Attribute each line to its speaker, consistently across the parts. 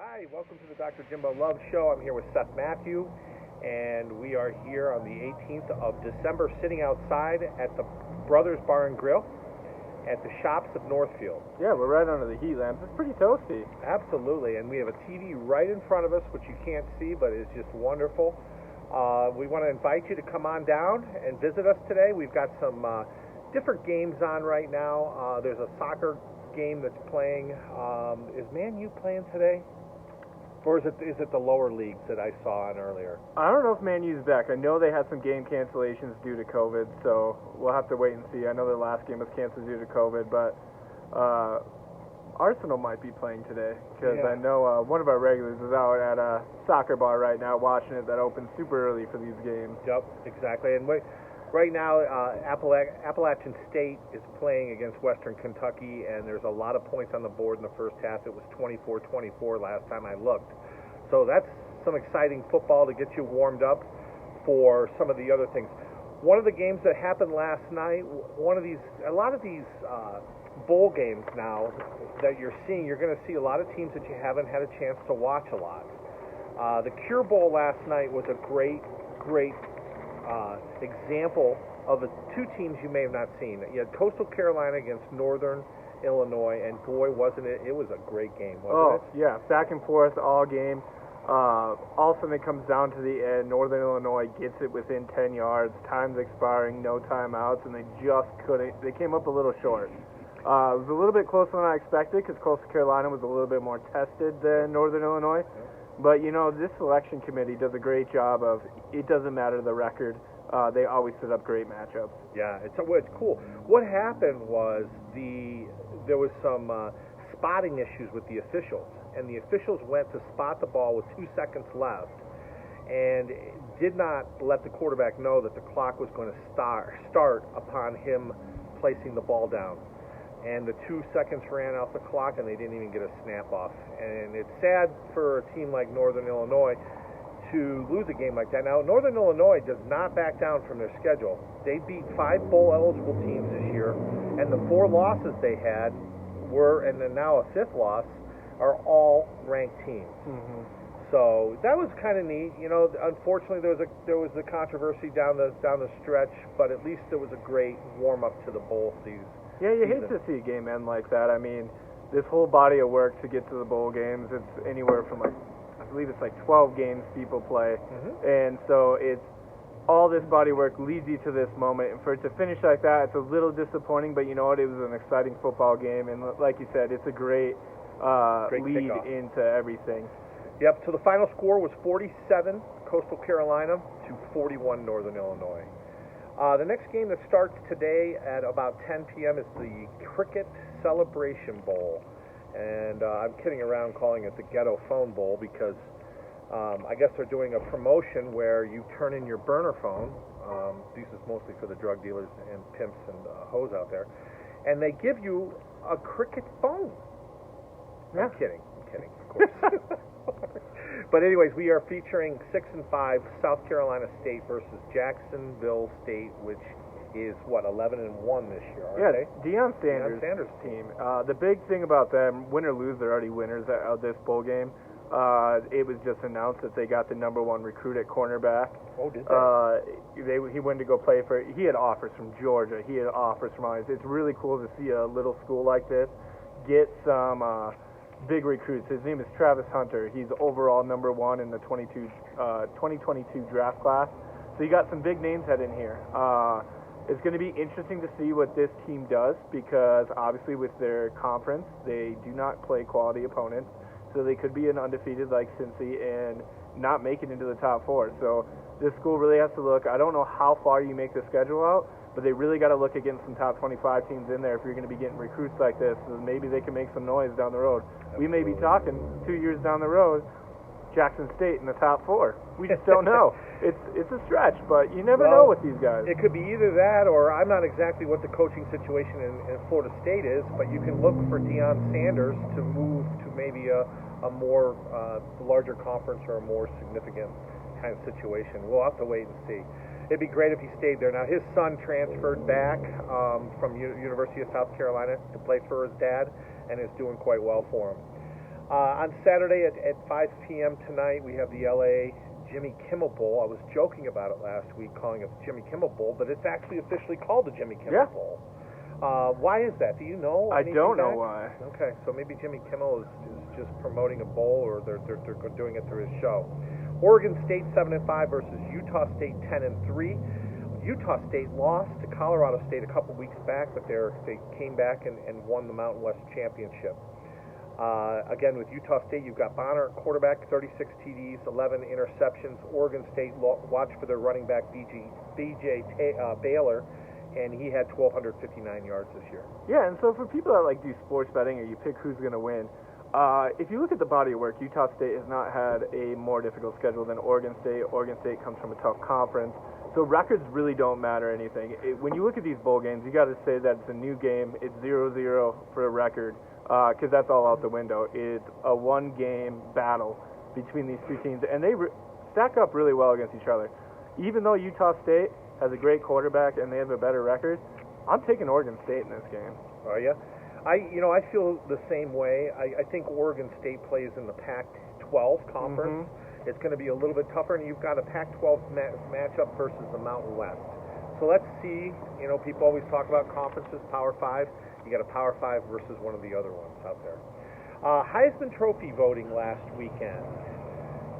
Speaker 1: Hi, welcome to the Dr. Jimbo Love Show. I'm here with Seth Matthew, and we are here on the 18th of December sitting outside at the Brothers Bar and Grill at the Shops of Northfield.
Speaker 2: Yeah, we're right under the heat lamps. It's pretty toasty.
Speaker 1: Absolutely, and we have a TV right in front of us, which you can't see, but it's just wonderful. We want to invite you to come on down and visit us today. We've got some different games on right now. There's a soccer game that's playing. Is Man U playing today? Or is it the lower leagues that I saw on earlier?
Speaker 2: I don't know if Man U's back. I know they had some game cancellations due to COVID, so we'll have to wait and see. I know their last game was canceled due to COVID, but Arsenal might be playing today because I know one of our regulars is out at a soccer bar right now watching it that opens super early for these games.
Speaker 1: Yep, exactly. And right now, Appalachian State is playing against Western Kentucky, and there's a lot of points on the board in the first half. It was 24-24 last time I looked. So that's some exciting football to get you warmed up for some of the other things. One of the games that happened last night, a lot of these bowl games now that you're seeing, you're going to see a lot of teams that you haven't had a chance to watch a lot. The Cure Bowl last night was a great example of the two teams you may have not seen. You had Coastal Carolina against Northern Illinois, and boy, wasn't it? It was a great game, wasn't it?
Speaker 2: Yeah, back and forth all game. All of a sudden it comes down to the end. Northern Illinois gets it within 10 yards. Time's expiring, no timeouts, and they just couldn't. They came up a little short. It was a little bit closer than I expected because Coastal Carolina was a little bit more tested than Northern Illinois.
Speaker 1: Yeah.
Speaker 2: But, this selection committee does a great job of, it doesn't matter the record. They always set up great matchups.
Speaker 1: Yeah, it's cool. What happened was there was some spotting issues with the officials, and the officials went to spot the ball with 2 seconds left and did not let the quarterback know that the clock was going to start upon him placing the ball down. And the 2 seconds ran off the clock, and they didn't even get a snap off. And it's sad for a team like Northern Illinois to lose a game like that. Now, Northern Illinois does not back down from their schedule. They beat 5 bowl-eligible teams this year, and the 4 losses they had and then now a 5th loss, are all ranked teams.
Speaker 2: Mm-hmm.
Speaker 1: So that was kind of neat. Unfortunately, there was a controversy down the stretch, but at least it was a great warm-up to the bowl season.
Speaker 2: Yeah, you hate to see a game end like that. I mean, this whole body of work to get to the bowl games, it's anywhere from I believe it's 12 games people play.
Speaker 1: Mm-hmm.
Speaker 2: And so it's all this body work leads you to this moment. And for it to finish like that, it's a little disappointing, but you know what? It was an exciting football game. And like you said, it's a great lead
Speaker 1: kickoff
Speaker 2: into everything.
Speaker 1: Yep, so the final score was 47 Coastal Carolina to 41 Northern Illinois. The next game that starts today at about 10 p.m. is the Cricket Celebration Bowl. And I'm kidding around calling it the Ghetto Phone Bowl because I guess they're doing a promotion where you turn in your burner phone. This is mostly for the drug dealers and pimps and hoes out there. And they give you a Cricket phone.
Speaker 2: Yeah.
Speaker 1: I'm kidding, of course. But anyways, we are featuring 6 and 5 South Carolina State versus Jacksonville State, which is 11 and 1 this year, aren't they?
Speaker 2: Deion Sanders' team. The big thing about them, win or lose, they're already winners of this bowl game. It was just announced that they got the number 1 recruit at cornerback.
Speaker 1: Oh, did they?
Speaker 2: He went to go play for. He had offers from Georgia. He had offers from others. It's really cool to see a little school like this get some big recruits. His name is Travis Hunter. He's overall number 1 in the 2022 draft class. So you got some big names heading here. It's going to be interesting to see what this team does because obviously with their conference, they do not play quality opponents. So they could be an undefeated like Cincy and not make it into the top 4. So this school really has to look. I don't know how far you make the schedule out, but they really got to look at getting some top 25 teams in there if you're going to be getting recruits like this. So maybe they can make some noise down the road.
Speaker 1: Absolutely.
Speaker 2: We may be talking 2 years down the road, Jackson State in the top 4. We just don't know. It's a stretch, but you never know with these guys.
Speaker 1: It could be either that or I'm not exactly what the coaching situation in Florida State is, but you can look for Deion Sanders to move to maybe a more larger conference or a more significant kind of situation. We'll have to wait and see. It'd be great if he stayed there. Now, his son transferred back from University of South Carolina to play for his dad and is doing quite well for him. On Saturday at 5 p.m. tonight, we have the LA Jimmy Kimmel Bowl. I was joking about it last week, calling it the Jimmy Kimmel Bowl, but it's actually officially called the Jimmy Kimmel Bowl. Why is that? Do you know?
Speaker 2: I don't know why.
Speaker 1: Okay, so maybe Jimmy Kimmel is just promoting a bowl, or they're doing it through his show. Oregon State 7-5 versus Utah State 10-3. Utah State lost to Colorado State a couple weeks back, but they came back and won the Mountain West Championship. Again, with Utah State, you've got Bonner at quarterback, 36 TDs, 11 interceptions. Oregon State, watch for their running back, BJ Baylor, and he had 1,259 yards this year.
Speaker 2: Yeah, and so for people that do sports betting, or you pick who's going to win, if you look at the body of work, Utah State has not had a more difficult schedule than Oregon State. Oregon State comes from a tough conference, so records really don't matter anything. When you look at these bowl games, you got to say that it's a new game. It's 0-0 for a record, because that's all out the window. It's a one-game battle between these two teams, and they stack up really well against each other. Even though Utah State has a great quarterback and they have a better record, I'm taking Oregon State in this game.
Speaker 1: Are you? I feel the same way. I think Oregon State plays in the Pac-12 conference. Mm-hmm. It's going to be a little bit tougher, and you've got a Pac-12 matchup versus the Mountain West. So let's see. People always talk about conferences, Power 5. You got a Power 5 versus one of the other ones out there. Heisman Trophy voting last weekend.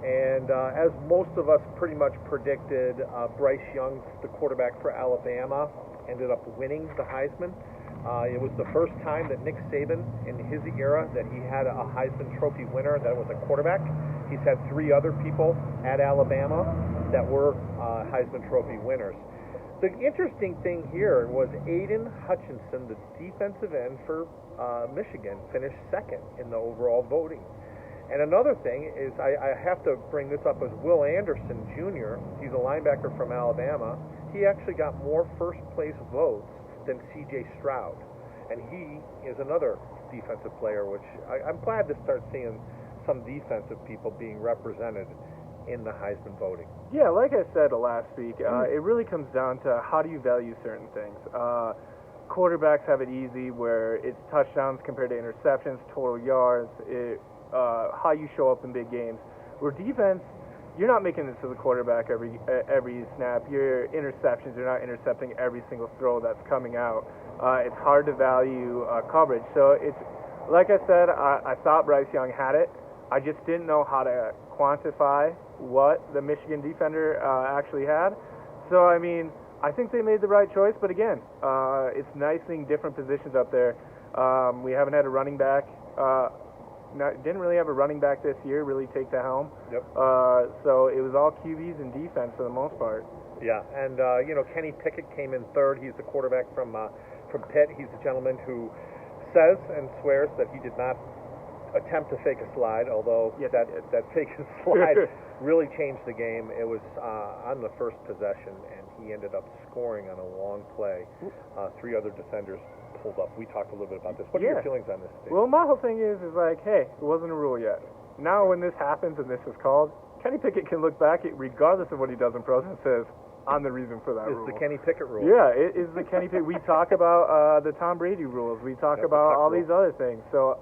Speaker 1: And as most of us pretty much predicted, Bryce Young, the quarterback for Alabama, ended up winning the Heisman. It was the first time that Nick Saban, in his era, that he had a Heisman Trophy winner that was a quarterback. He's had 3 other people at Alabama that were Heisman Trophy winners. The interesting thing here was Aiden Hutchinson, the defensive end for Michigan, finished second in the overall voting. And another thing is, I have to bring this up, as Will Anderson Jr., he's a linebacker from Alabama, he actually got more first-place votes than C.J. Stroud. And he is another defensive player, which I'm glad to start seeing some defensive people being represented in the Heisman voting.
Speaker 2: Yeah, like I said last week, it really comes down to how do you value certain things. Quarterbacks have it easy, where it's touchdowns compared to interceptions, total yards, how you show up in big games. Where defense, you're not making this as a quarterback every snap. Your interceptions, you're not intercepting every single throw that's coming out. It's hard to value coverage. So it's, like I said, I thought Bryce Young had it. I just didn't know how to quantify what the Michigan defender actually had. So, I think they made the right choice. But again, it's nice seeing different positions up there. We haven't had a running back. Didn't really have a running back this year really take the helm.
Speaker 1: Yep.
Speaker 2: So it was all QBs and defense for the most part.
Speaker 1: Yeah, and Kenny Pickett came in third. He's the quarterback from Pitt. He's the gentleman who says and swears that he did not attempt to fake a slide, although
Speaker 2: yes,
Speaker 1: that fake a slide really changed the game. It was on the first possession, and he ended up scoring on a long play. 3 other defenders pulled up. We talked a little bit about this. What are your feelings on this, Steve?
Speaker 2: Well, my whole thing is hey, it wasn't a rule yet. Now when this happens and this is called, Kenny Pickett can look back, regardless of what he does in pros, and says, I'm the reason for that rule.
Speaker 1: It's the Kenny Pickett rule.
Speaker 2: Yeah, it is the Kenny Pickett. We talk about the Tom Brady rules. We talk about all these other things. So,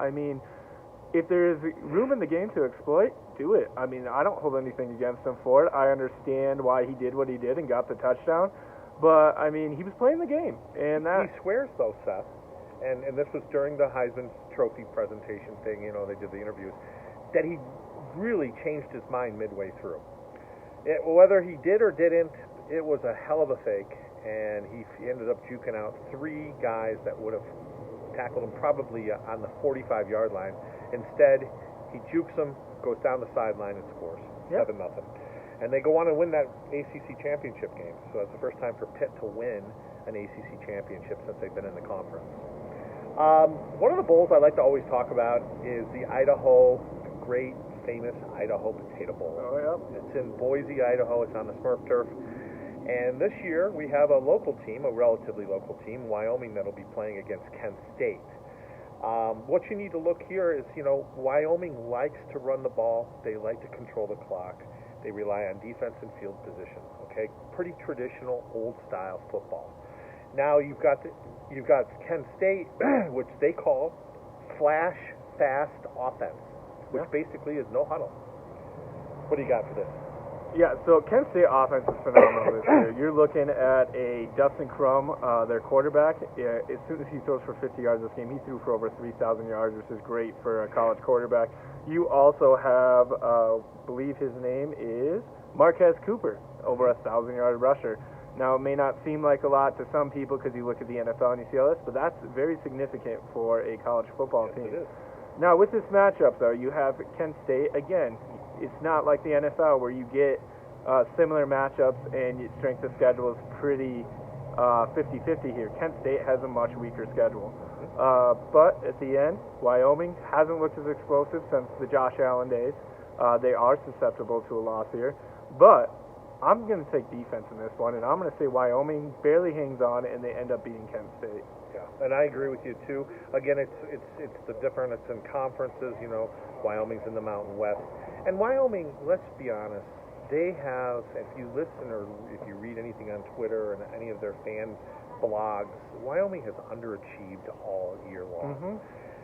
Speaker 2: if there is room in the game to exploit, do it. I don't hold anything against him for it. I understand why he did what he did and got the touchdown. But, he was playing the game. And
Speaker 1: he swears, though, Seth, and this was during the Heisman Trophy presentation thing, they did the interviews, that he really changed his mind midway through. Whether he did or didn't, it was a hell of a fake, and he ended up juking out 3 guys that would have tackled him probably on the 45-yard line. Instead, he jukes them, goes down the sideline, and scores 7-0. And they go on and win that ACC championship game. So that's the first time for Pitt to win an ACC championship since they've been in the conference. One of the bowls I like to always talk about is the Idaho, great, famous Idaho Potato Bowl.
Speaker 2: Oh, yeah.
Speaker 1: It's in Boise, Idaho. It's on the Smurf turf. And this year we have a local team, a relatively local team, Wyoming, that'll be playing against Kent State. What you need to look here is, Wyoming likes to run the ball. They like to control the clock. They rely on defense and field position. Okay, pretty traditional, old-style football. Now you've got Kent State, which they call flash fast offense. which basically is no huddle. What do you got for this?
Speaker 2: Yeah, so Kent State offense is phenomenal this year. You're looking at a Dustin Crum, their quarterback. As soon as he throws for 50 yards this game, he threw for over 3,000 yards, which is great for a college quarterback. You also have, believe his name is Marquez Cooper, over 1,000-yard rusher. Now, it may not seem like a lot to some people because you look at the NFL and you see all this, but that's very significant for a college football team.
Speaker 1: It is.
Speaker 2: Now, with this matchup, though, you have Kent State, again, it's not like the NFL where you get similar matchups and your strength of schedule is pretty 50-50 here. Kent State has a much weaker schedule. But at the end, Wyoming hasn't looked as explosive since the Josh Allen days. They are susceptible to a loss here. But I'm going to take defense in this one, and I'm going to say Wyoming barely hangs on, and they end up beating Kent State.
Speaker 1: Yeah, and I agree with you too. Again, it's the different. It's in conferences. You know, Wyoming's in the Mountain West, and Wyoming. Let's be honest. They have. If you listen or if you read anything on Twitter and any of their fan blogs, Wyoming has underachieved all year long. Mm-hmm.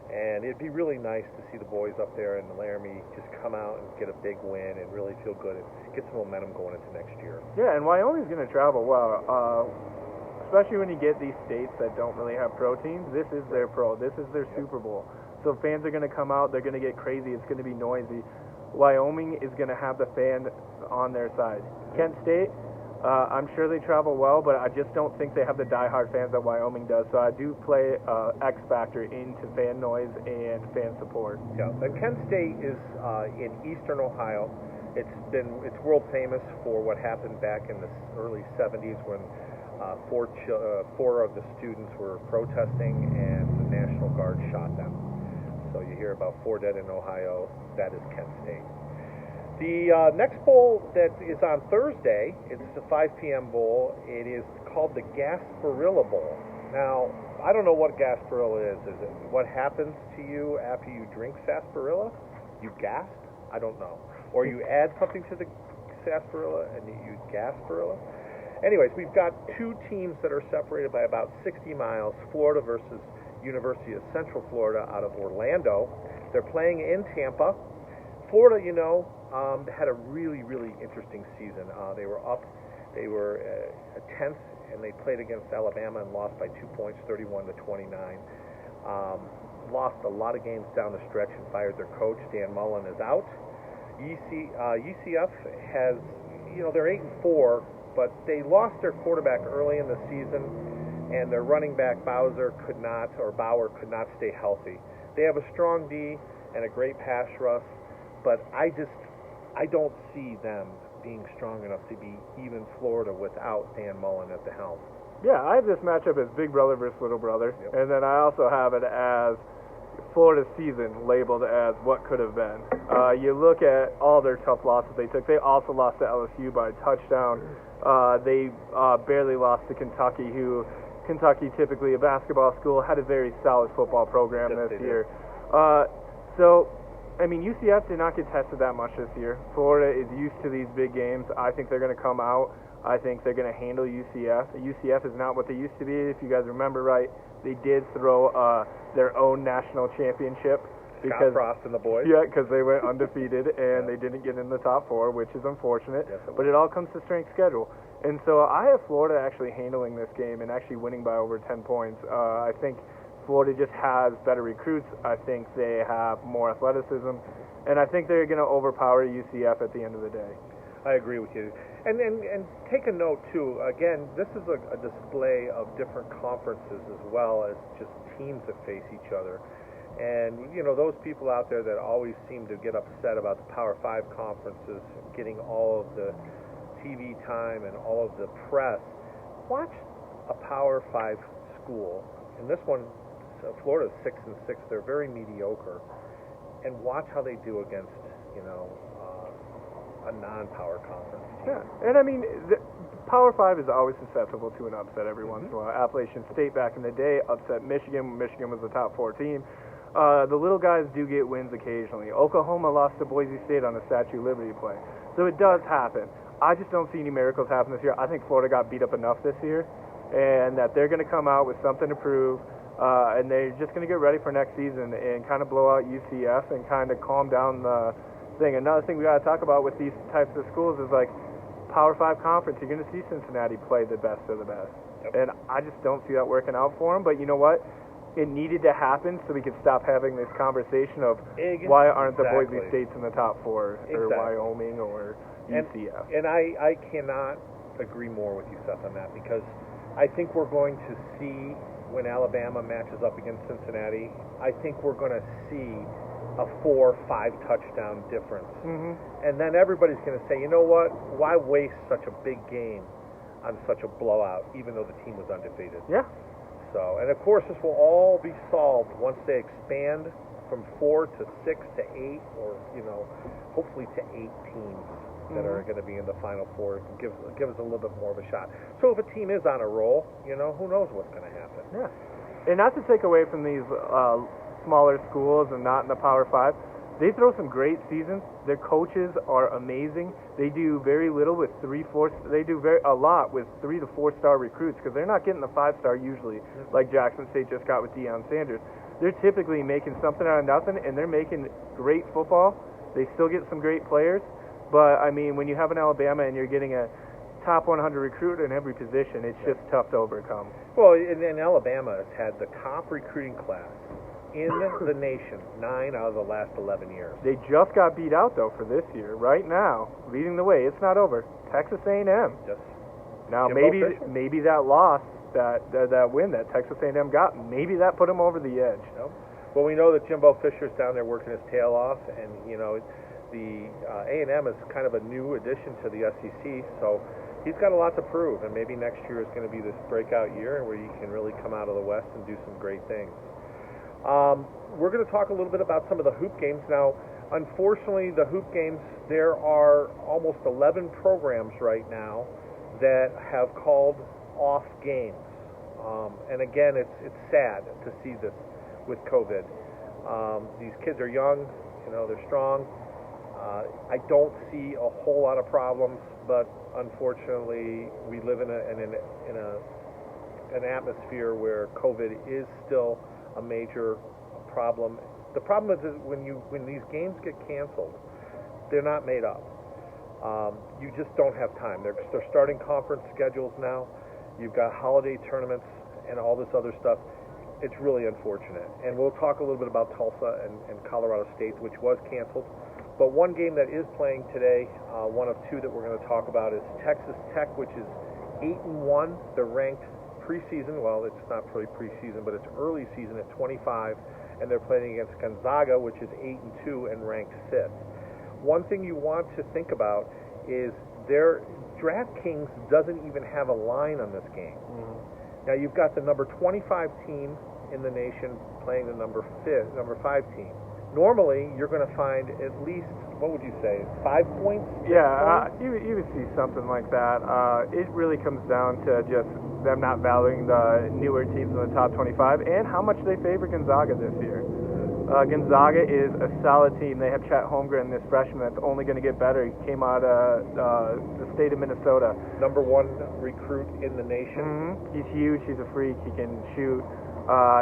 Speaker 1: And it'd be really nice to see the boys up there in Laramie just come out and get a big win and really feel good and get some momentum going into next year.
Speaker 2: Yeah, and Wyoming's going to travel well, especially when you get these states that don't really have pro teams. This is their pro. This is their Super Bowl. So fans are going to come out. They're going to get crazy. It's going to be noisy. Wyoming is going to have the fans on their side. Kent State, I'm sure they travel well, but I just don't think they have the diehard fans that Wyoming does. So I do play X factor into fan noise and fan support.
Speaker 1: Yeah, and Kent State is in eastern Ohio. It's world famous for what happened back in the early 70s when four of the students were protesting and the National Guard shot them. So you hear about 4 dead in Ohio. That is Kent State. The next bowl that is on Thursday, it's the 5 p.m. bowl. It is called the Gasparilla Bowl. Now, I don't know what Gasparilla is. Is it what happens to you after you drink sarsaparilla? You gasped? I don't know. Or you add something to the sarsaparilla and you gasparilla? Anyways, we've got two teams that are separated by about 60 miles, Florida versus University of Central Florida out of Orlando. They're playing in Tampa. Florida, had a really, really interesting season. They were up. They were a 10th, and they played against Alabama and lost by 2 points, 31-29. Lost a lot of games down the stretch and fired their coach. Dan Mullen is out. UCF has, they're 8-4, but they lost their quarterback early in the season, and their running back Bauer could not stay healthy. They have a strong D and a great pass rush, but I don't see them being strong enough to be even Florida without Dan Mullen at the helm.
Speaker 2: Yeah, I have this matchup as big brother versus little brother, and then I also have it as Florida's season labeled as what could have been. You look at all their tough losses they took. They also lost to LSU by a touchdown. They barely lost to Kentucky, who Kentucky, typically a basketball school, had a very solid football program this year. UCF did not get tested that much this year. Florida is used to these big games. I think they're going to come out. I think they're going to handle UCF. UCF is not what they used to be. If you guys remember right, they did throw their own national championship.
Speaker 1: Scott Frost and the boys.
Speaker 2: Yeah, because they went undefeated and they didn't get in the top 4, which is unfortunate.
Speaker 1: Yes,
Speaker 2: but it all comes to strength schedule. And so I have Florida actually handling this game and actually winning by over 10 points. I think Florida just has better recruits. I think they have more athleticism. And I think they're going to overpower UCF at the end of the day.
Speaker 1: I agree with you. And take a note, too. Again, this is a display of different conferences as well as just teams that face each other. And, those people out there that always seem to get upset about the Power 5 conferences getting all of the TV time and all of the press, watch a Power 5 school. And this one, Florida's 6-6. They're very mediocre. And watch how they do against, a non-power conference team.
Speaker 2: Yeah, and the Power 5 is always susceptible to an upset every once in a while. Appalachian State back in the day upset Michigan when Michigan was the top 4 team. The little guys do get wins occasionally. Oklahoma lost to Boise State on a Statue of Liberty play. So it does happen. I just don't see any miracles happen this year. I think Florida got beat up enough this year, and that they're going to come out with something to prove. and they're just going to get ready for next season and kind of blow out UCF and kind of calm down the thing. Another thing we got to talk about with these types of schools is like Power 5 conference. You're going to see Cincinnati play the best of the best.
Speaker 1: Yep.
Speaker 2: And I just don't see that working out for them. But you know what? It needed to happen so we could stop having this conversation of why aren't the Boise States in the top 4 or Wyoming or UCF.
Speaker 1: And I cannot agree more with you, Seth, on that, because I think we're going to see when Alabama matches up against Cincinnati, I think we're going to see a 4 or 5 touchdown difference.
Speaker 2: Mm-hmm.
Speaker 1: And then everybody's going to say, you know what, why waste such a big game on such a blowout, even though the team was undefeated?
Speaker 2: Yeah.
Speaker 1: So, and of course, this will all be solved once they expand from 4 to 6 to 8, or, you know, hopefully to 8 teams that are going to be in the Final Four. Give us a little bit more of a shot. So if a team is on a roll, you know, who knows what's going to happen.
Speaker 2: Yeah. And not to take away from these smaller schools and not in the Power 5, they throw some great seasons. Their coaches are amazing. They do very little with 3-4. They do a lot with 3 to 4 star recruits because they're not getting the 5-star usually, like Jackson State just got with Deion Sanders. They're typically making something out of nothing, and they're making great football. They still get some great players, but I mean, when you have an Alabama and you're getting a top 100 recruit in every position, it's just tough to overcome.
Speaker 1: Well, and Alabama has had the top recruiting class in the nation 9 out of the last 11 years.
Speaker 2: They just got beat out, though, for this year. Right now, leading the way, it's not over. Texas A&M.
Speaker 1: Just
Speaker 2: now,
Speaker 1: Jimbo
Speaker 2: maybe that loss, that win that Texas A&M got, maybe that put them over the edge.
Speaker 1: Nope. Well, we know that Jimbo Fisher's down there working his tail off, and, you know, the A&M is kind of a new addition to the SEC, so he's got a lot to prove, and maybe next year is going to be this breakout year where he can really come out of the West and do some great things. We're going to talk a little bit about some of the hoop games. Now, unfortunately, the hoop games, there are almost 11 programs right now that have called off games. And again, it's sad to see this with COVID. These kids are young, you know, they're strong. I don't see a whole lot of problems, but unfortunately, we live in an atmosphere where COVID is still a major problem. The problem is that when these games get canceled, they're not made up. You just don't have time. They're starting conference schedules now. You've got holiday tournaments and all this other stuff. It's really unfortunate. And we'll talk a little bit about Tulsa and Colorado State, which was canceled. But one game that is playing today, one of 2 that we're going to talk about, is Texas Tech, which is 8-1. They're ranked preseason. Well, it's not really preseason, but it's early season at 25, and they're playing against Gonzaga, which is 8-2 and ranked 5th. One thing you want to think about is their DraftKings doesn't even have a line on this game. Now you've got the number 25 team in the nation playing the number 5 team. Normally, you're going to find at least, what would you say, 5 points?
Speaker 2: Yeah, you would see something like that. It really comes down to just them not valuing the newer teams in the top 25 and how much they favor Gonzaga this year. Gonzaga is a solid team. They have Chet Holmgren, this freshman that's only going to get better. He came out of the state of Minnesota.
Speaker 1: Number 1 recruit in the nation.
Speaker 2: He's huge. He's a freak. He can shoot.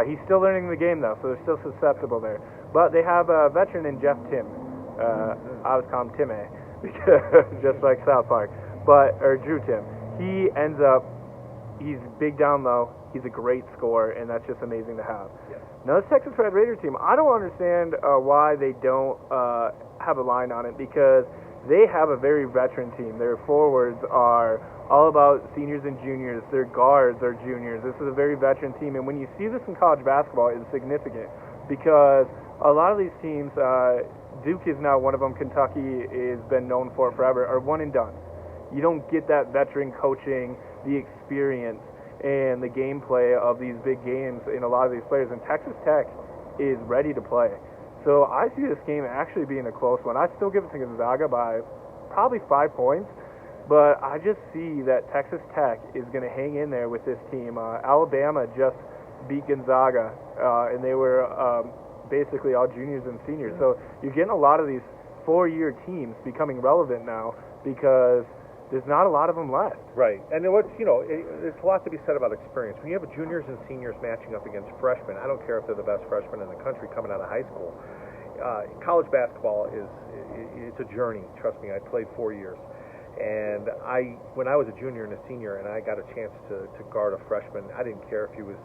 Speaker 2: He's still learning the game, though, so they're still susceptible there. But they have a veteran in Jeff Tim. I was called him Timmy, just like South Park. Or Drew Tim. He ends up, he's big down low. He's a great scorer, and that's just amazing to have.
Speaker 1: Yeah.
Speaker 2: Now, this Texas Red Raider team, I don't understand why they don't have a line on it, because they have a very veteran team. Their forwards are all about seniors and juniors. Their guards are juniors. This is a very veteran team, and when you see this in college basketball, it's significant, because a lot of these teams, Duke is now one of them, Kentucky has been known for it forever, are one and done. You don't get that veteran coaching, the experience, and the gameplay of these big games in a lot of these players, and Texas Tech is ready to play. So I see this game actually being a close one. I still give it to Gonzaga by probably 5 points, but I just see that Texas Tech is going to hang in there with this team. Alabama just beat Gonzaga, and they were basically all juniors and seniors. So you're getting a lot of these 4-year teams becoming relevant now because there's not a lot of them left.
Speaker 1: Right, and what's there's a lot to be said about experience. When you have juniors and seniors matching up against freshmen, I don't care if they're the best freshmen in the country coming out of high school. College basketball it's a journey. Trust me, I played 4 years, and when I was a junior and a senior, and I got a chance to guard a freshman, I didn't care if he was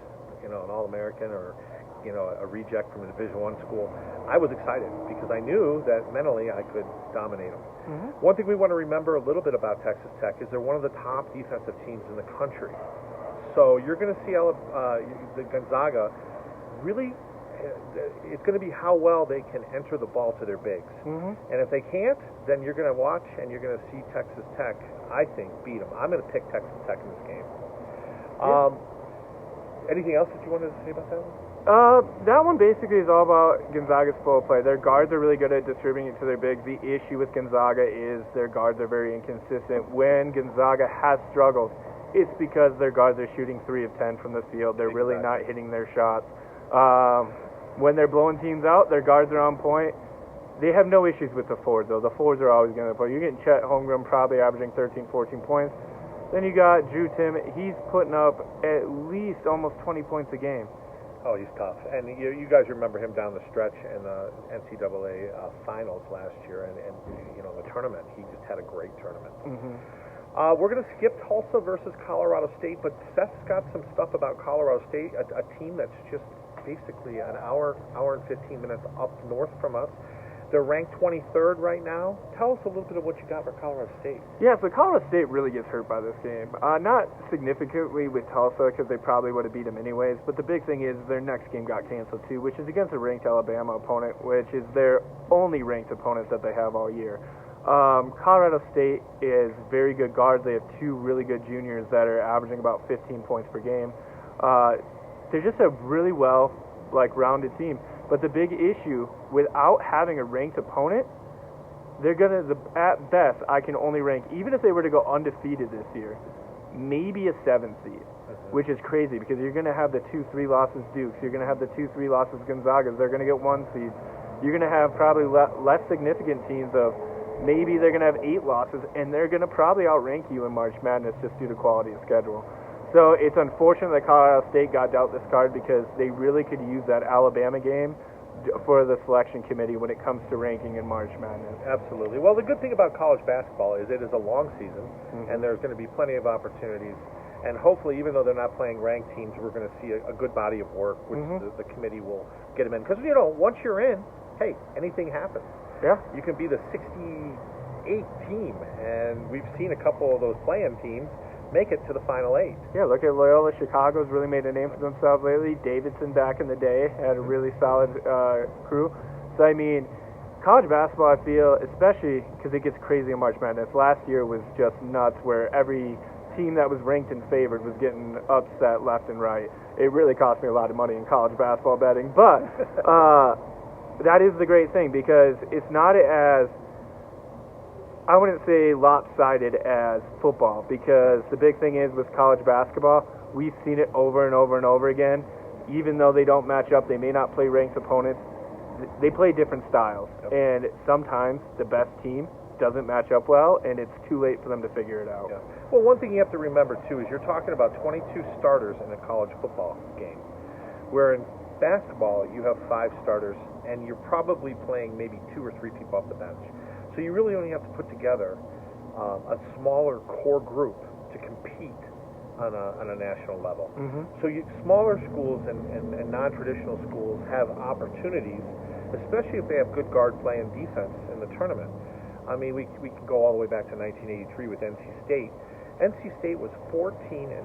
Speaker 1: an All-American or a reject from a Division I school. I was excited because I knew that mentally I could dominate them.
Speaker 2: Mm-hmm.
Speaker 1: One thing we want to remember a little bit about Texas Tech is they're one of the top defensive teams in the country. So you're going to see the Gonzaga really. It's going to be how well they can enter the ball to their bigs.
Speaker 2: Mm-hmm.
Speaker 1: And if they can't, then you're going to watch and you're going to see Texas Tech, I think, beat them. I'm going to pick Texas Tech in this game.
Speaker 2: Yeah.
Speaker 1: Anything else that you wanted to say about that one?
Speaker 2: That one basically is all about Gonzaga's flow play. Their guards are really good at distributing it to their bigs. The issue with Gonzaga is their guards are very inconsistent. When Gonzaga has struggled, it's because their guards are shooting 3 of 10 from the field. They're really not hitting their shots. When they're blowing teams out, their guards are on point. They have no issues with the forwards, though. The forwards are always going to play. You're getting Chet Holmgren probably averaging 13, 14 points. Then you got Drew Timm. He's putting up at least almost 20 points a game.
Speaker 1: Oh, he's tough. And you guys remember him down the stretch in the NCAA finals last year and the tournament. He just had a great tournament.
Speaker 2: Mm-hmm.
Speaker 1: We're going to skip Tulsa versus Colorado State, but Seth's got some stuff about Colorado State, a team that's just basically an hour and 15 minutes up north from us. They're ranked 23rd right now. Tell us a little bit of what you got for Colorado State.
Speaker 2: Yeah, so Colorado State really gets hurt by this game. Not significantly with Tulsa because they probably would have beat them anyways, but the big thing is their next game got canceled too, which is against a ranked Alabama opponent, which is their only ranked opponent that they have all year. Colorado State is very good guards. They have 2 really good juniors that are averaging about 15 points per game. They're just a really rounded team. But the big issue, without having a ranked opponent, they're going to, at best, I can only rank, even if they were to go undefeated this year, maybe a 7th seed, which is crazy because you're going to have the 2-3 losses Dukes, you're going to have the 2-3 losses Gonzagas, they're going to get 1 seed. You're going to have probably less significant teams of maybe they're going to have 8 losses, and they're going to probably outrank you in March Madness just due to quality of schedule. So it's unfortunate that Colorado State got dealt this card because they really could use that Alabama game for the selection committee when it comes to ranking in March Madness.
Speaker 1: Absolutely. Well, the good thing about college basketball is it is a long season, and there's going to be plenty of opportunities. And hopefully, even though they're not playing ranked teams, we're going to see a good body of work, which the committee will get them in. Because, once you're in, hey, anything happens.
Speaker 2: Yeah.
Speaker 1: You can be the 68 team, and we've seen a couple of those play-in teams make it to the Final 8.
Speaker 2: Yeah, look at Loyola Chicago's really made a name for themselves lately. Davidson back in the day had a really solid crew. So, I mean, college basketball, I feel, especially because it gets crazy in March Madness. Last year was just nuts where every team that was ranked and favored was getting upset left and right. It really cost me a lot of money in college basketball betting. But that is the great thing because it's not as, I wouldn't say lopsided as football, because the big thing is with college basketball, we've seen it over and over and over again. Even though they don't match up, they may not play ranked opponents, they play different styles. Yep. And sometimes the best team doesn't match up well, and it's too late for them to figure it out.
Speaker 1: Yeah. Well, one thing you have to remember, too, is you're talking about 22 starters in a college football game, where in basketball you have 5 starters, and you're probably playing maybe 2 or 3 people off the bench. So you really only have to put together a smaller core group to compete on a national level. So smaller schools and non-traditional schools have opportunities, especially if they have good guard play and defense in the tournament. I mean, we can go all the way back to 1983 with NC State. NC State was 14-10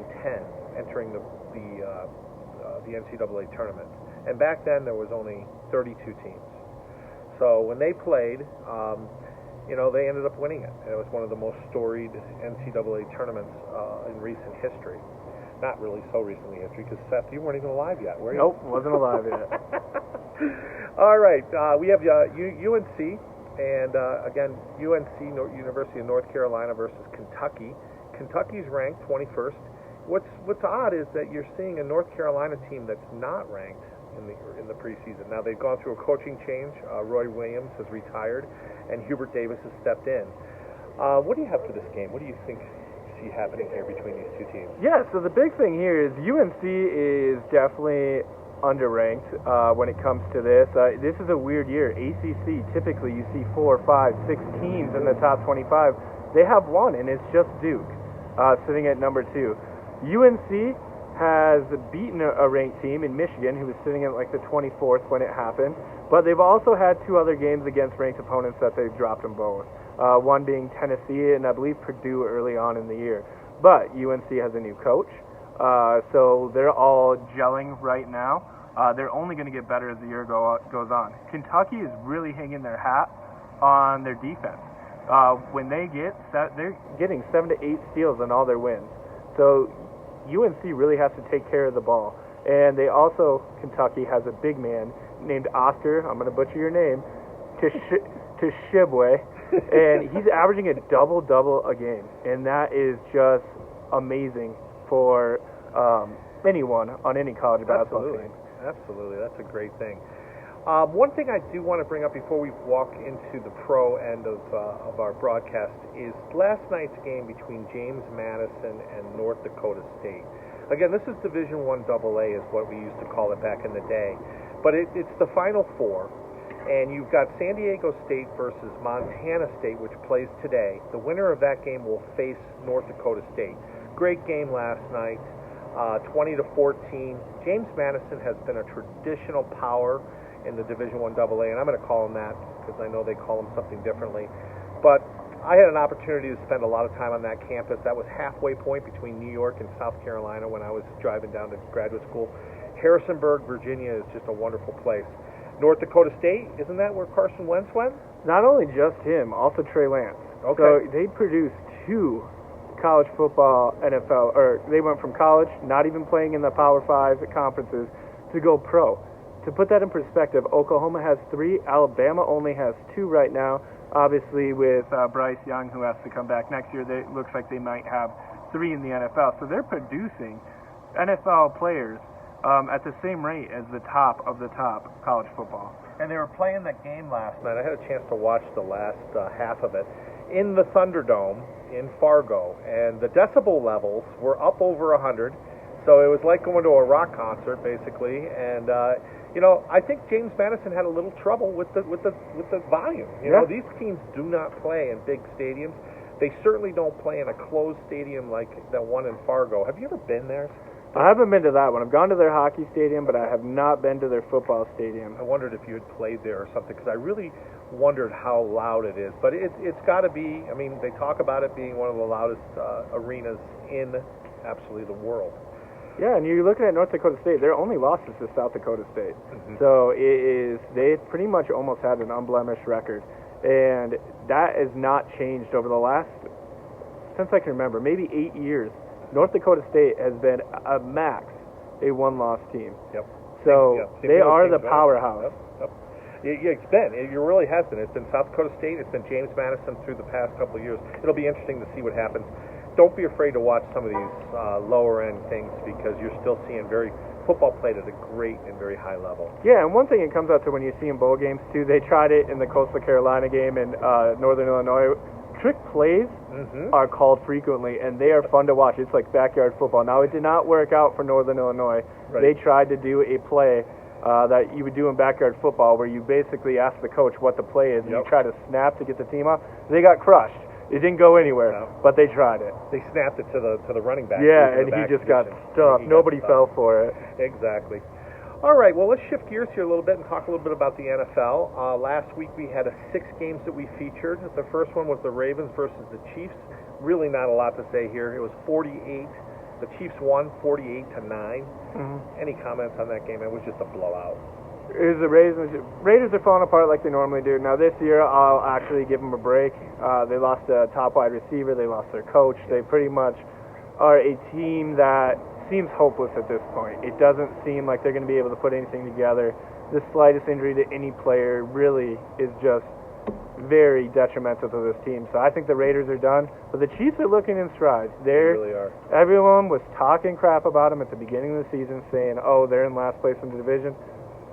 Speaker 1: entering the NCAA tournament, and back then there was only 32 teams. So when they played, they ended up winning it. It was one of the most storied NCAA tournaments in recent history. Not really so recently history, because Seth, you weren't even alive yet, were you?
Speaker 2: Nope, wasn't alive yet.
Speaker 1: All right, we have UNC, and again, UNC, University of North Carolina versus Kentucky. Kentucky's ranked 21st. What's odd is that you're seeing a North Carolina team that's not ranked in the preseason. Now they've gone through a coaching change. Roy Williams has retired, and Hubert Davis has stepped in. What do you have for this game? What do you think you see happening here between these two teams?
Speaker 2: Yeah, so the big thing here is UNC is definitely underranked when it comes to this. This is a weird year. ACC, typically you see 4, 5, 6 teams in the top 25. They have one, and it's just Duke, sitting at number 2. UNC has beaten a ranked team in Michigan, who was sitting at like the 24th when it happened, but they've also had 2 other games against ranked opponents that they've dropped them both. One being Tennessee and I believe Purdue early on in the year. But UNC has a new coach, so they're all gelling right now. They're only going to get better as the year goes on. Kentucky is really hanging their hat on their defense. When they're getting 7 to 8 steals on all their wins. So UNC really has to take care of the ball. And they also, Kentucky has a big man named Oscar, I'm going to butcher your name, Tshibwe, and he's averaging a double-double a game. And that is just amazing for anyone on any college basketball team.
Speaker 1: Absolutely. That's a great thing. One thing I do want to bring up before we walk into the pro end of our broadcast is last night's game between James Madison and North Dakota State. Again, this is Division I AA is what we used to call it back in the day. But it's the Final Four, and you've got San Diego State versus Montana State, which plays today. The winner of that game will face North Dakota State. Great game last night, 20-14. James Madison has been a traditional power in the Division I AA, and I'm going to call them that because I know they call them something differently. But I had an opportunity to spend a lot of time on that campus. That was halfway point between New York and South Carolina when I was driving down to graduate school. Harrisonburg, Virginia is just a wonderful place. North Dakota State, isn't that where Carson Wentz went?
Speaker 2: Not only just him, also Trey Lance.
Speaker 1: Okay.
Speaker 2: So they produced 2 college football NFL, or they went from college, not even playing in the Power 5 conferences, to go pro. To put that in perspective, Oklahoma has 3, Alabama only has 2 right now. Obviously, with Bryce Young, who has to come back next year, it looks like they might have 3 in the NFL. So they're producing NFL players at the same rate as the top of the top college football.
Speaker 1: And they were playing that game last night. I had a chance to watch the last half of it in the Thunderdome in Fargo, and the decibel levels were up over 100. So it was like going to a rock concert, basically. And I think James Madison had a little trouble with the volume. You know, these teams do not play in big stadiums. They certainly don't play in a closed stadium like the one in Fargo. Have you ever been there?
Speaker 2: I haven't been to that one. I've gone to their hockey stadium, but I have not been to their football stadium.
Speaker 1: I wondered if you had played there or something, because I really wondered how loud it is. But it's got to be, I mean, they talk about it being one of the loudest arenas in absolutely the world.
Speaker 2: Yeah, and you're looking at North Dakota State. Their only loss is to South Dakota State. Mm-hmm. So they pretty much almost had an unblemished record. And that has not changed over the last, since I can remember, maybe 8 years. North Dakota State has been a max a one-loss team.
Speaker 1: Yep.
Speaker 2: So they are the powerhouse.
Speaker 1: Yep. It's been. It really has been. It's been South Dakota State. It's been James Madison through the past couple of years. It'll be interesting to see what happens. Don't be afraid to watch some of these lower-end things, because you're still seeing football played at a great and very high level.
Speaker 2: Yeah, and one thing it comes out to when you see in bowl games, too, they tried it in the Coastal Carolina game in Northern Illinois. Trick plays are called frequently, and they are fun to watch. It's like backyard football. Now, it did not work out for Northern Illinois. Right. They tried to do a play that you would do in backyard football, where you basically ask the coach what the play is, and you try to snap to get the team off. They got crushed. It didn't go anywhere, but they tried it.
Speaker 1: They snapped it to the running back.
Speaker 2: Yeah, and he just got stuffed. Nobody fell for it.
Speaker 1: Exactly. All right, well, let's shift gears here a little bit and talk a little bit about the NFL. Last week we had 6 games that we featured. The first one was the Ravens versus the Chiefs. Really not a lot to say here. It was 48. The Chiefs won 48-9. Mm-hmm. Any comments on that game? It was just a blowout.
Speaker 2: The Raiders are falling apart like they normally do. Now this year I'll actually give them a break. They lost a top wide receiver. They lost their coach. They pretty much are a team that seems hopeless at this point. It doesn't seem like they're going to be able to put anything together. The slightest injury to any player really is just very detrimental to this team. So I think the Raiders are done. But the Chiefs are looking in stride.
Speaker 1: They really are.
Speaker 2: Everyone was talking crap about them at the beginning of the season, saying, oh, they're in last place in the division.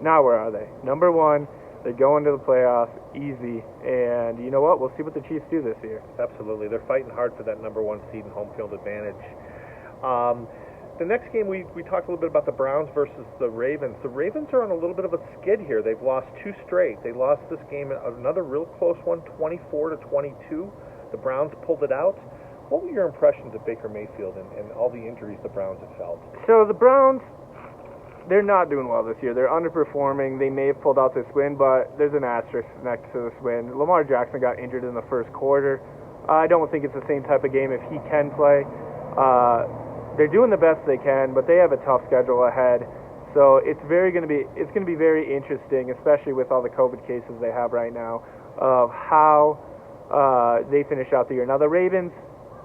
Speaker 2: Now where are they? Number 1. They go into the playoffs easy, and you know what? We'll see what the Chiefs do this year.
Speaker 1: Absolutely. They're fighting hard for that number 1 seed and home field advantage. The next game, we talked a little bit about the Browns versus the Ravens. The Ravens are on a little bit of a skid here. They've lost 2 straight. They lost this game, another real close one, 24-22. The Browns pulled it out. What were your impressions of Baker Mayfield and all the injuries the Browns have felt?
Speaker 2: So the Browns, they're not doing well this year. They're underperforming. They may have pulled out this win, but there's an asterisk next to this win. Lamar Jackson got injured in the first quarter. I don't think it's the same type of game if he can play. They're doing the best they can, but they have a tough schedule ahead. So it's going to be very interesting, especially with all the COVID cases they have right now, of how they finish out the year. Now the Ravens,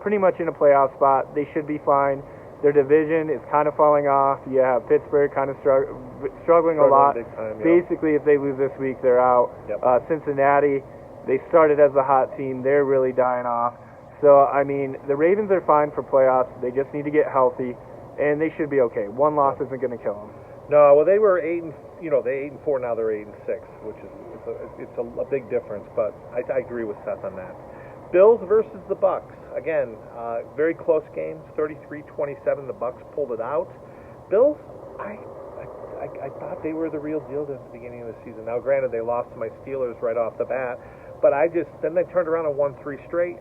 Speaker 2: pretty much in a playoff spot. They should be fine. Their division is kind of falling off. You have Pittsburgh kind of struggling a lot.
Speaker 1: Big time, yeah.
Speaker 2: Basically, if they lose this week, they're out.
Speaker 1: Yep.
Speaker 2: Cincinnati, they started as a hot team. They're really dying off. So, I mean, the Ravens are fine for playoffs. They just need to get healthy, and they should be okay. One loss isn't going to kill them.
Speaker 1: No, well, they were 8-4. Now they're 8-6, which is it's a big difference. But I agree with Seth on that. Bills versus the Bucks. Again, very close games, 33-27. The Bucks pulled it out. Bills, I thought they were the real deal at the beginning of the season. Now, granted, they lost to my Steelers right off the bat, but then they turned around and won 3 straight.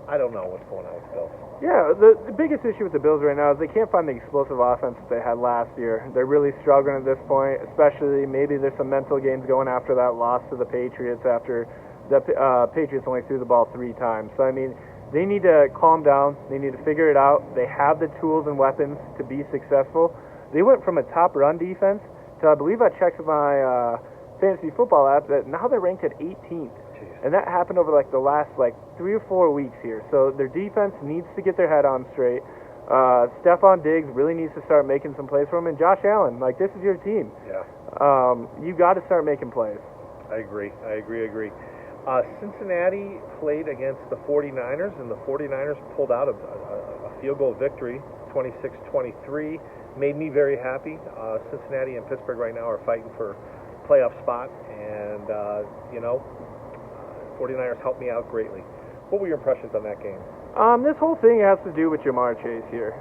Speaker 1: I don't know what's going on with the Bills.
Speaker 2: Yeah, the biggest issue with the Bills right now is they can't find the explosive offense that they had last year. They're really struggling at this point, especially maybe there's some mental games going after that loss to the Patriots after the Patriots only threw the ball 3 times. So, I mean, they need to calm down. They need to figure it out. They have the tools and weapons to be successful. They went from a top run defense to, I believe I checked my fantasy football app, that now they're ranked at 18th. And that happened over the last 3 or 4 weeks here. So their defense needs to get their head on straight. Stephon Diggs really needs to start making some plays for him. And Josh Allen, this is your team.
Speaker 1: Yeah.
Speaker 2: You got to start making plays.
Speaker 1: I agree. Cincinnati played against the 49ers, and the 49ers pulled out a field goal victory, 26-23. Made me very happy. Cincinnati and Pittsburgh right now are fighting for playoff spot, and 49ers helped me out greatly. What were your impressions on that game?
Speaker 2: This whole thing has to do with Jamar Chase here.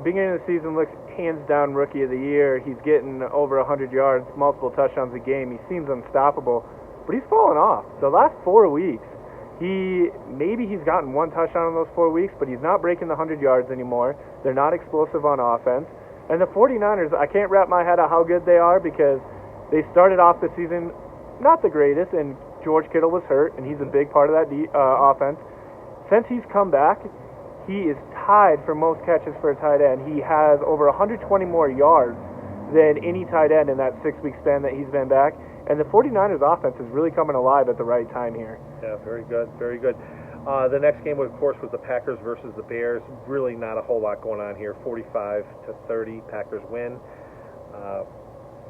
Speaker 2: Beginning of the season looks hands down rookie of the year. He's getting over 100 yards, multiple touchdowns a game. He seems unstoppable, but he's fallen off. The last 4 weeks, he's gotten 1 touchdown in those 4 weeks, but he's not breaking the 100 yards anymore. They're not explosive on offense. And the 49ers, I can't wrap my head on how good they are because they started off the season not the greatest, and George Kittle was hurt, and he's a big part of that offense. Since he's come back, he is tied for most catches for a tight end. He has over 120 more yards than any tight end in that 6-week span that he's been back. And the 49ers offense is really coming alive at the right time here.
Speaker 1: Yeah, very good, very good. The next game, of course, was the Packers versus the Bears. Really not a whole lot going on here. 45-30, Packers win.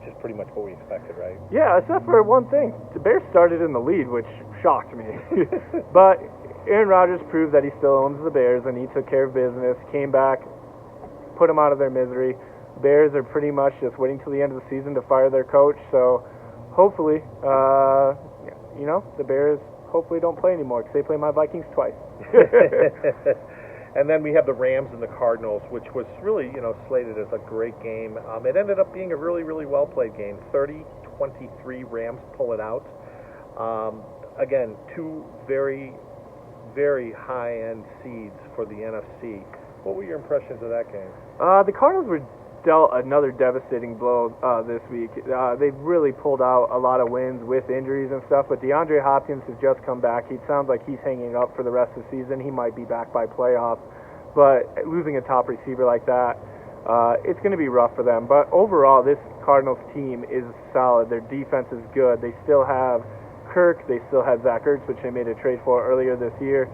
Speaker 1: Just pretty much what we expected, right?
Speaker 2: Yeah, except for one thing. The Bears started in the lead, which shocked me. But Aaron Rodgers proved that he still owns the Bears, and he took care of business, came back, put them out of their misery. Bears are pretty much just waiting till the end of the season to fire their coach, so hopefully, the Bears hopefully don't play anymore because they play my Vikings twice.
Speaker 1: And then we have the Rams and the Cardinals, which was really, slated as a great game. It ended up being a really, really well-played game. 30-23, Rams pull it out. Again, 2 very, very high-end seeds for the NFC. What were your impressions of that game?
Speaker 2: The Cardinals were dealt another devastating blow this week. They've really pulled out a lot of wins with injuries and stuff, but DeAndre Hopkins has just come back. It sounds like he's hanging up for the rest of the season. He might be back by playoffs, but losing a top receiver like that, it's going to be rough for them. But overall, this Cardinals team is solid. Their defense is good. They still have Kirk. They still have Zach Ertz, which they made a trade for earlier this year.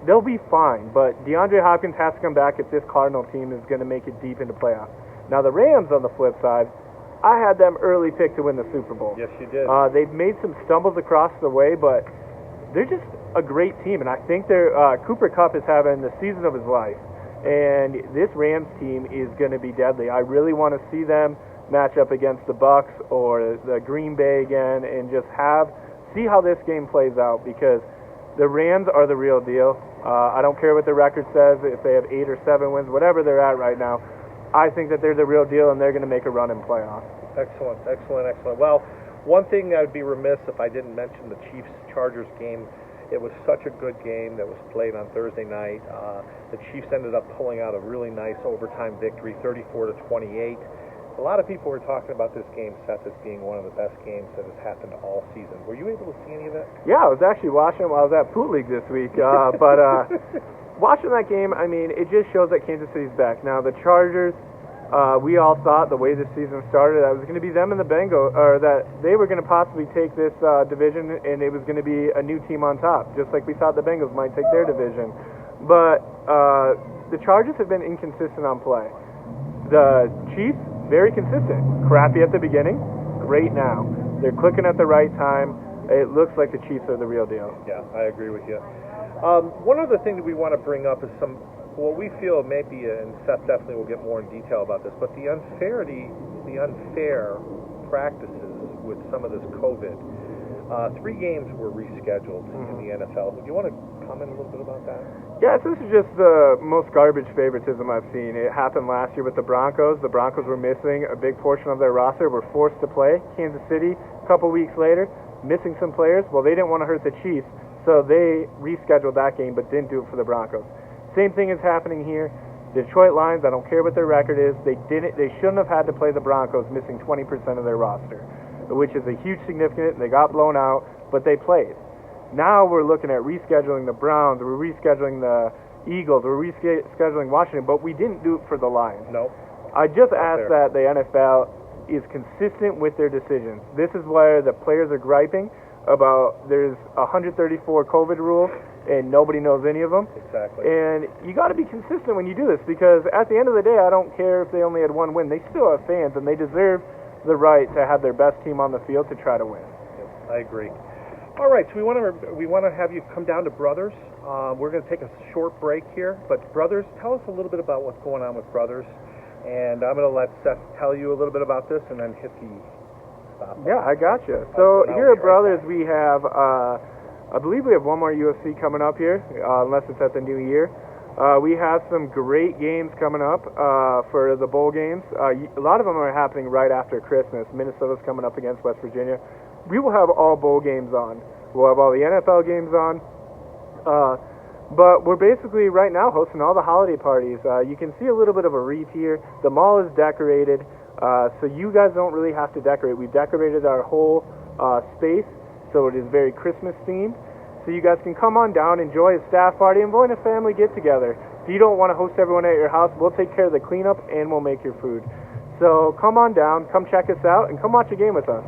Speaker 2: They'll be fine, but DeAndre Hopkins has to come back if this Cardinal team is going to make it deep into playoffs. Now, the Rams, on the flip side, I had them early pick to win the Super Bowl.
Speaker 1: Yes, you did.
Speaker 2: They've made some stumbles across the way, but they're just a great team, and I think Cooper Kupp is having the season of his life, and this Rams team is going to be deadly. I really want to see them match up against the Bucks or the Green Bay again, and just see how this game plays out, because the Rams are the real deal. I don't care what the record says, if they have 8 or 7 wins, whatever they're at right now. I think that they're the real deal, and they're going to make a run in playoffs.
Speaker 1: Excellent, excellent, excellent. Well, one thing I would be remiss if I didn't mention the Chiefs-Chargers game. It was such a good game that was played on Thursday night. The Chiefs ended up pulling out a really nice overtime victory, 34-28. A lot of people were talking about this game, Seth, as being one of the best games that has happened all season. Were you able to see any of it?
Speaker 2: Yeah, I was actually watching it while I was at Pool League this week. But watching that game, I mean, it just shows that Kansas City's back. Now, the Chargers, we all thought the way this season started, that it was going to be them and the Bengals, or that they were going to possibly take this division, and it was going to be a new team on top, just like we thought the Bengals might take their division. But the Chargers have been inconsistent on play. The Chiefs, very consistent. Crappy at the beginning, great now. They're clicking at the right time. It looks like the Chiefs are the real deal.
Speaker 1: Yeah, I agree with you. One other thing that we want to bring up is what we feel maybe, and Seth definitely will get more in detail about this, but the unfair practices with some of this COVID. 3 games were rescheduled in the NFL. Do you want to comment a little bit about that?
Speaker 2: Yes, this is just the most garbage favoritism I've seen. It happened last year with the Broncos. The Broncos were missing a big portion of their roster, were forced to play. Kansas City, a couple weeks later, missing some players. Well, they didn't want to hurt the Chiefs, so they rescheduled that game but didn't do it for the Broncos. Same thing is happening here. Detroit Lions, I don't care what their record is, they shouldn't have had to play the Broncos, missing 20% of their roster, which is a huge significant. They got blown out, but they played. Now we're looking at rescheduling the Browns, we're rescheduling the Eagles, we're rescheduling Washington, but we didn't do it for the Lions.
Speaker 1: No.
Speaker 2: I just ask that the NFL is consistent with their decisions. This is where the players are griping about there's 134 COVID rules and nobody knows any of them.
Speaker 1: Exactly.
Speaker 2: And you got to be consistent when you do this, because at the end of the day, I don't care if they only had 1 win. They still have fans, and they deserve the right to have their best team on the field to try to win.
Speaker 1: Yes, I agree. All right, so we want to have you come down to Brothers. We're going to take a short break here, but Brothers, tell us a little bit about what's going on with Brothers, and I'm going to let Seth tell you a little bit about this, and then hit the stop.
Speaker 2: Yeah, I got you. So here at Brothers, we have, I believe we have one more UFC coming up here, unless it's at the new year. We have some great games coming up for the bowl games. A lot of them are happening right after Christmas. Minnesota's coming up against West Virginia. We will have all bowl games on. We'll have all the NFL games on. But we're basically right now hosting all the holiday parties. You can see a little bit of a wreath here. The mall is decorated, so you guys don't really have to decorate. We've decorated our whole space, so it is very Christmas themed. So you guys can come on down, enjoy a staff party, and join a family get-together. If you don't want to host everyone at your house, we'll take care of the cleanup, and we'll make your food. So come on down, come check us out, and come watch a game with us.